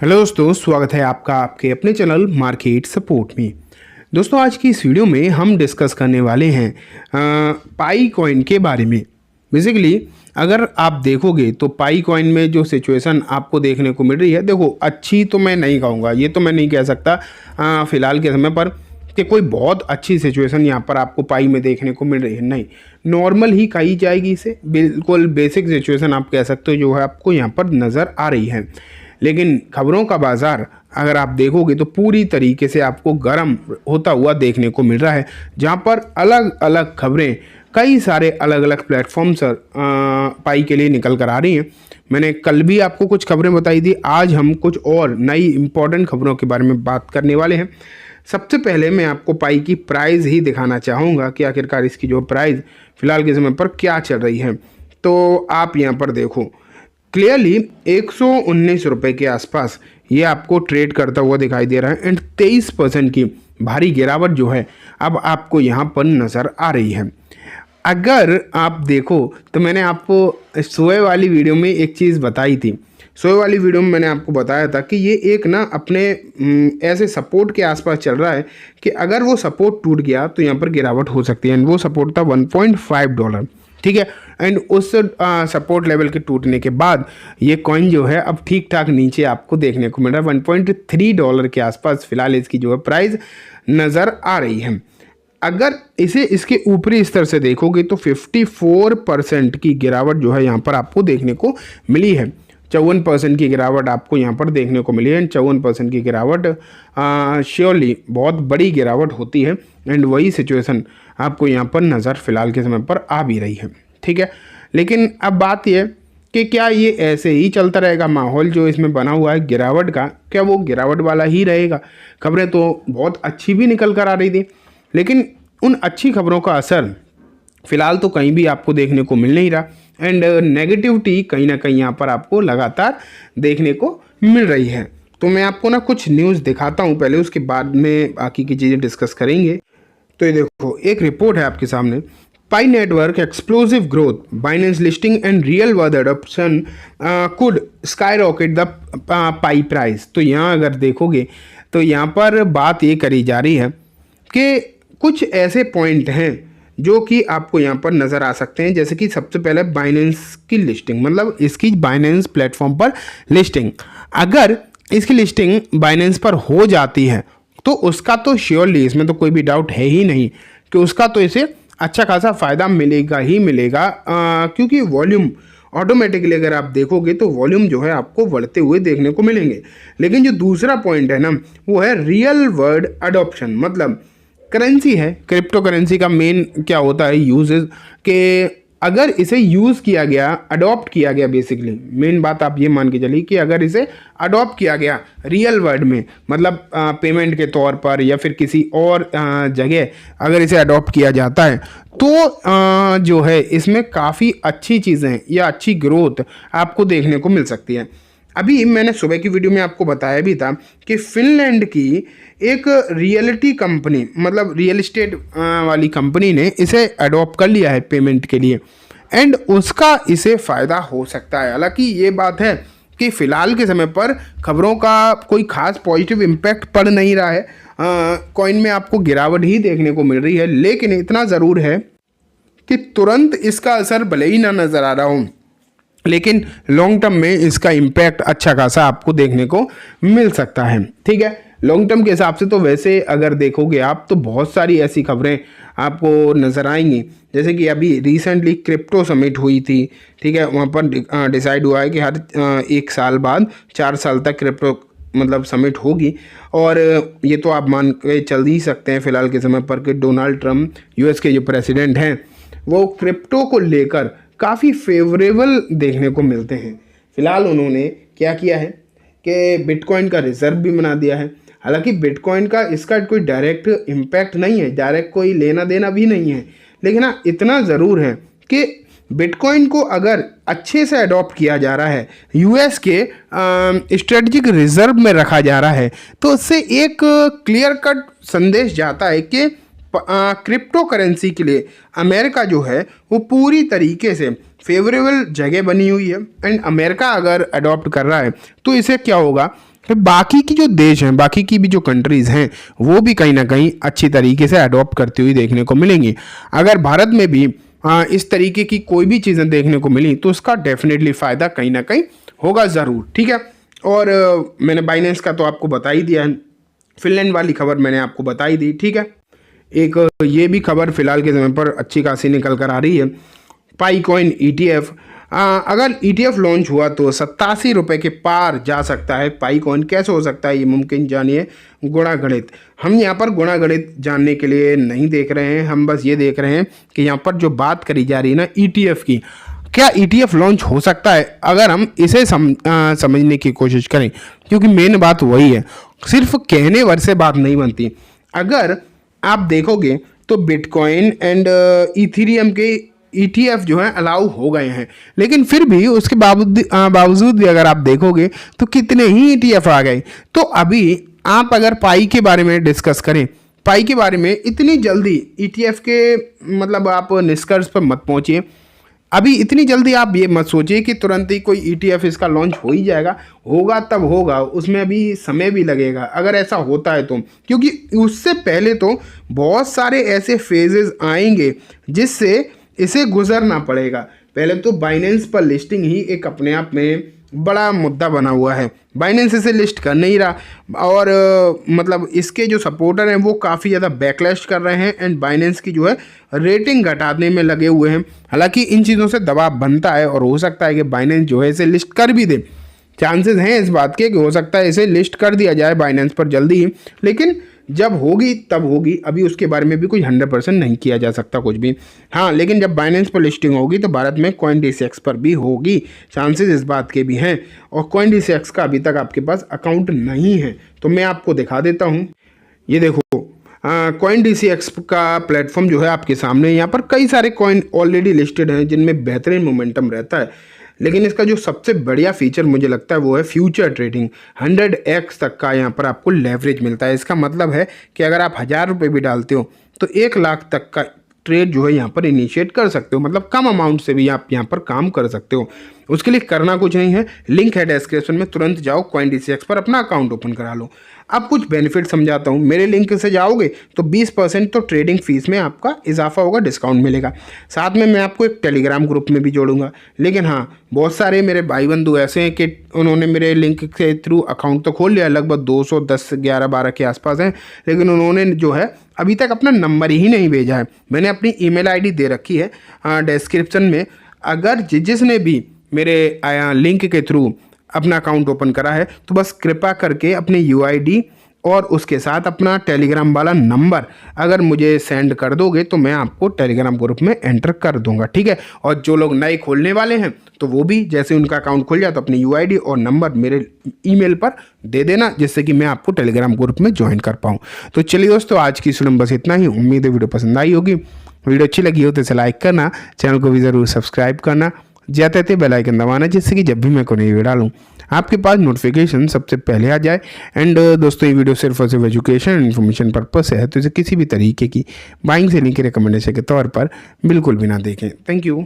Hello दोस्तों, स्वागत है आपका आपके अपने चैनल मार्केट सपोर्ट में। दोस्तों, आज की इस वीडियो में हम डिस्कस करने वाले हैं पाई कॉइन के बारे में। बेसिकली अगर आप देखोगे तो पाई कॉइन में जो सिचुएशन आपको देखने को मिल रही है, देखो अच्छी तो मैं नहीं कहूँगा, ये तो मैं नहीं कह सकता फ़िलहाल के समय पर कि कोई बहुत अच्छी सिचुएशन यहाँ पर आपको पाई में देखने को मिल रही है। नहीं, नॉर्मल ही कही जाएगी इसे, बिल्कुल बेसिक सिचुएशन आप कह सकते हो जो है आपको यहाँ पर नज़र आ रही है। लेकिन खबरों का बाज़ार अगर आप देखोगे तो पूरी तरीके से आपको गर्म होता हुआ देखने को मिल रहा है, जहाँ पर अलग अलग खबरें कई सारे अलग अलग प्लेटफॉर्म से पाई के लिए निकल कर आ रही हैं। मैंने कल भी आपको कुछ खबरें बताई थी, आज हम कुछ और नई इंपॉर्टेंट खबरों के बारे में बात करने वाले हैं। सबसे पहले मैं आपको पाई की प्राइस ही दिखाना चाहूँगा कि आखिरकार इसकी जो प्राइस फ़िलहाल के समय पर क्या चल रही है। तो आप यहाँ पर देखो क्लियरली 119 रुपये के आसपास ये आपको ट्रेड करता हुआ दिखाई दे रहा है एंड 23% की भारी गिरावट जो है अब आपको यहाँ पर नज़र आ रही है। अगर आप देखो तो मैंने आपको सोए वाली वीडियो में एक चीज़ बताई थी। सोए वाली वीडियो में मैंने आपको बताया था कि ये एक ना अपने ऐसे सपोर्ट के आसपास चल रहा है कि अगर वो सपोर्ट टूट गया तो यहाँ पर गिरावट हो सकती है। एंड वो सपोर्ट था $1.5, ठीक है। एंड उस सपोर्ट लेवल के टूटने के बाद ये कॉइन जो है अब ठीक ठाक नीचे आपको देखने को मिल रहा है। $1.3 के आसपास फिलहाल इसकी जो है प्राइस नज़र आ रही है। अगर इसे इसके ऊपरी स्तर से देखोगे तो 54% की गिरावट जो है यहाँ पर आपको देखने को मिली है। 54% की गिरावट आपको यहाँ पर देखने को मिली है। 54% की गिरावट श्योरली बहुत बड़ी गिरावट होती है एंड वही सिचुएशन आपको यहाँ पर नज़र फ़िलहाल के समय पर आ भी रही है, ठीक है। लेकिन अब बात यह कि क्या ये ऐसे ही चलता रहेगा, माहौल जो इसमें बना हुआ है गिरावट का, क्या वो गिरावट वाला ही रहेगा? खबरें तो बहुत अच्छी भी निकल कर आ रही थी, लेकिन उन अच्छी खबरों का असर फ़िलहाल तो कहीं भी आपको देखने को मिल नहीं रहा एंड नेगेटिविटी कहीं ना कहीं यहाँ पर आपको लगातार देखने को मिल रही है। तो मैं आपको ना कुछ न्यूज़ दिखाता हूँ पहले, उसके बाद में बाकी की चीज़ें डिस्कस करेंगे। तो ये देखो एक रिपोर्ट है आपके सामने, Pi network explosive growth, Binance listing and real world adoption could skyrocket the Pi price. तो यहाँ अगर देखोगे तो यहाँ पर बात ये करी जा रही है कि कुछ ऐसे पॉइंट हैं जो कि आपको यहाँ पर नज़र आ सकते हैं। जैसे कि सबसे पहले बाइनेंस की लिस्टिंग, मतलब इसकी बाइनेंस प्लेटफॉर्म पर लिस्टिंग, अगर इसकी लिस्टिंग बाइनेंस पर हो जाती है तो उसका तो श्योरली, इसमें तो कोई भी डाउट है ही नहीं कि उसका तो इसे अच्छा खासा फ़ायदा मिलेगा ही मिलेगा, क्योंकि वॉल्यूम ऑटोमेटिकली अगर आप देखोगे तो वॉल्यूम जो है आपको बढ़ते हुए देखने को मिलेंगे। लेकिन जो दूसरा पॉइंट है ना वो है रियल वर्ल्ड अडॉप्शन, मतलब करेंसी है, क्रिप्टो करेंसी का मेन क्या होता है यूजेस के अगर इसे यूज़ किया गया, अडॉप्ट किया गया, बेसिकली मेन बात आप ये मान के चलिए कि अगर इसे अडॉप्ट किया गया रियल वर्ल्ड में, मतलब पेमेंट के तौर पर या फिर किसी और जगह अगर इसे अडॉप्ट किया जाता है तो जो है इसमें काफ़ी अच्छी चीज़ें या अच्छी ग्रोथ आपको देखने को मिल सकती है। अभी मैंने सुबह की वीडियो में आपको बताया भी था कि फिनलैंड की एक रियलिटी कंपनी, मतलब रियल इस्टेट वाली कंपनी ने इसे अडॉप्ट कर लिया है पेमेंट के लिए एंड उसका इसे फ़ायदा हो सकता है। हालांकि ये बात है कि फ़िलहाल के समय पर खबरों का कोई ख़ास पॉजिटिव इम्पैक्ट पड़ नहीं रहा है, कॉइन में आपको गिरावट ही देखने को मिल रही है। लेकिन इतना ज़रूर है कि तुरंत इसका असर भले ही ना नज़र आ रहा हो, लेकिन लॉन्ग टर्म में इसका इम्पैक्ट अच्छा खासा आपको देखने को मिल सकता है, ठीक है। लॉन्ग टर्म के हिसाब से तो वैसे अगर देखोगे आप तो बहुत सारी ऐसी खबरें आपको नज़र आएंगी। जैसे कि अभी रिसेंटली क्रिप्टो समिट हुई थी, ठीक है, वहाँ पर डिसाइड हुआ है कि हर 1 साल बाद 4 साल तक क्रिप्टो मतलब समिट होगी। और ये तो आप मान के चल ही सकते हैं फ़िलहाल के समय पर कि डोनाल्ड ट्रम्प यूएस के जो प्रेसिडेंट हैं वो क्रिप्टो को लेकर काफ़ी फेवरेबल देखने को मिलते हैं। फ़िलहाल उन्होंने क्या किया है कि बिटकॉइन का रिज़र्व भी बना दिया है। हालांकि बिटकॉइन का इसका कोई डायरेक्ट इम्पैक्ट नहीं है, डायरेक्ट कोई लेना देना भी नहीं है, लेकिन हाँ इतना ज़रूर है कि बिटकॉइन को अगर अच्छे से अडॉप्ट किया जा रहा है, यूएस के स्ट्रेटजिक रिज़र्व में रखा जा रहा है, तो उससे एक क्लियर कट संदेश जाता है कि क्रिप्टो करेंसी के लिए अमेरिका जो है वो पूरी तरीके से फेवरेबल जगह बनी हुई है। एंड अमेरिका अगर अडॉप्ट कर रहा है तो इसे क्या होगा कि बाकी की जो देश हैं, बाकी की भी जो कंट्रीज़ हैं, वो भी कहीं ना कहीं अच्छी तरीके से अडॉप्ट करती हुई देखने को मिलेंगी। अगर भारत में भी इस तरीके की कोई भी चीज़ें देखने को मिली तो उसका डेफिनेटली फ़ायदा कहीं ना कहीं होगा ज़रूर, ठीक है। और मैंने बाइनेंस का तो आपको बता ही दिया है, फिनलैंड वाली खबर मैंने आपको बता ही दी, ठीक है। एक ये भी खबर फिलहाल के समय पर अच्छी खासी निकल कर आ रही है, पाईकॉइन ETF। अगर ETF लॉन्च हुआ तो 87 रुपये के पार जा सकता है पाईकॉइन। कैसे हो सकता है ये मुमकिन, जानिए गुणा गणित। हम यहाँ पर गुणा गणित जानने के लिए नहीं देख रहे हैं, हम बस ये देख रहे हैं कि यहाँ पर जो बात करी जा रही है ना ETF की, क्या ETF लॉन्च हो सकता है अगर हम इसे समझने की कोशिश करें, क्योंकि मेन बात वही है, सिर्फ कहने भर से बात नहीं बनती। अगर आप देखोगे तो बिटकॉइन एंड इथेरियम के ETF जो है अलाउ हो गए हैं, लेकिन फिर भी उसके बावजूद भी अगर आप देखोगे तो कितने ही ETF आ गए। तो अभी आप अगर पाई के बारे में डिस्कस करें, पाई के बारे में इतनी जल्दी ETF के मतलब आप निष्कर्ष पर मत पहुंचिए। अभी इतनी जल्दी आप ये मत सोचिए कि तुरंत ही कोई ETF इसका लॉन्च हो ही जाएगा। होगा तब होगा, उसमें अभी समय भी लगेगा अगर ऐसा होता है तो, क्योंकि उससे पहले तो बहुत सारे ऐसे फेजेस आएंगे जिससे इसे गुजरना पड़ेगा। पहले तो बाइनेंस पर लिस्टिंग ही एक अपने आप में बड़ा मुद्दा बना हुआ है। बाइनेंस इसे लिस्ट कर नहीं रहा और मतलब इसके जो सपोर्टर हैं वो काफ़ी ज़्यादा बैकलैश कर रहे हैं एंड बाइनेंस की जो है रेटिंग घटाने में लगे हुए हैं। हालांकि इन चीज़ों से दबाव बनता है और हो सकता है कि बाइनेंस जो है इसे लिस्ट कर भी दे। चांसेस हैं इस बात के कि हो सकता है इसे लिस्ट कर दिया जाए बाइनेंस पर जल्दी ही, लेकिन जब होगी तब होगी। अभी उसके बारे में भी कोई 100% नहीं किया जा सकता कुछ भी। हाँ, लेकिन जब बाइनेंस पर लिस्टिंग होगी तो भारत में CoinDCX पर भी होगी, चांसेस इस बात के भी हैं। और CoinDCX का अभी तक आपके पास अकाउंट नहीं है तो मैं आपको दिखा देता हूँ। ये देखो CoinDCX का प्लेटफॉर्म जो है आपके सामने, यहाँ पर कई सारे कॉइन ऑलरेडी लिस्टेड हैं जिनमें बेहतरीन मोमेंटम रहता है। लेकिन इसका जो सबसे बढ़िया फीचर मुझे लगता है वो है फ्यूचर ट्रेडिंग। 100x तक का यहाँ पर आपको लेवरेज मिलता है। इसका मतलब है कि अगर आप 1000 रुपये भी डालते हो तो 1 लाख तक का ट्रेड जो है यहाँ पर इनिशिएट कर सकते हो, मतलब कम अमाउंट से भी आप यहाँ पर काम कर सकते हो। उसके लिए करना कुछ नहीं है, लिंक है डिस्क्रिप्शन में, तुरंत जाओ CoinDCX पर अपना अकाउंट ओपन करा लो। अब कुछ बेनिफिट समझाता हूँ। मेरे लिंक से जाओगे तो 20% तो ट्रेडिंग फीस में आपका इजाफा होगा, डिस्काउंट मिलेगा। साथ में मैं आपको एक टेलीग्राम ग्रुप में भी जोड़ूंगा। लेकिन हाँ, बहुत सारे मेरे भाई बंधु ऐसे हैं कि उन्होंने मेरे लिंक के थ्रू अकाउंट तो खोल लिया, लगभग 210, 11, 12 के आसपास हैं, लेकिन उन्होंने जो है अभी तक अपना नंबर ही नहीं भेजा है। मैंने अपनी ईमेल आईडी दे रखी है डिस्क्रिप्शन में। अगर जिसने भी मेरे लिंक के थ्रू अपना अकाउंट ओपन करा है तो बस कृपा करके अपने UID और उसके साथ अपना टेलीग्राम वाला नंबर अगर मुझे सेंड कर दोगे तो मैं आपको टेलीग्राम ग्रुप में एंटर कर दूंगा, ठीक है। और जो लोग नए खोलने वाले हैं तो वो भी जैसे उनका अकाउंट खुल जाए तो अपनी UID और नंबर मेरे ईमेल पर दे देना, जिससे कि मैं आपको टेलीग्राम ग्रुप में ज्वाइन कर पाऊँ। तो चलिए दोस्तों, आज की वीडियो में बस इतना ही। उम्मीद है वीडियो पसंद आई होगी। वीडियो अच्छी लगी हो तो इसे लाइक करना, चैनल को भी ज़रूर सब्सक्राइब करना, जाते थे बेल आइकन दबाना, जिससे कि जब भी मैं कोई नई वीडियो डालूँ आपके पास नोटिफिकेशन सबसे पहले आ जाए। एंड दोस्तों, ये वीडियो सिर्फ और सिर्फ एजुकेशन एंड इन्फॉर्मेशन पर्पस से है, तो इसे किसी भी तरीके की बाइंग सेलिंग के रिकमेंडेशन के तौर पर बिल्कुल भी ना देखें। Thank you.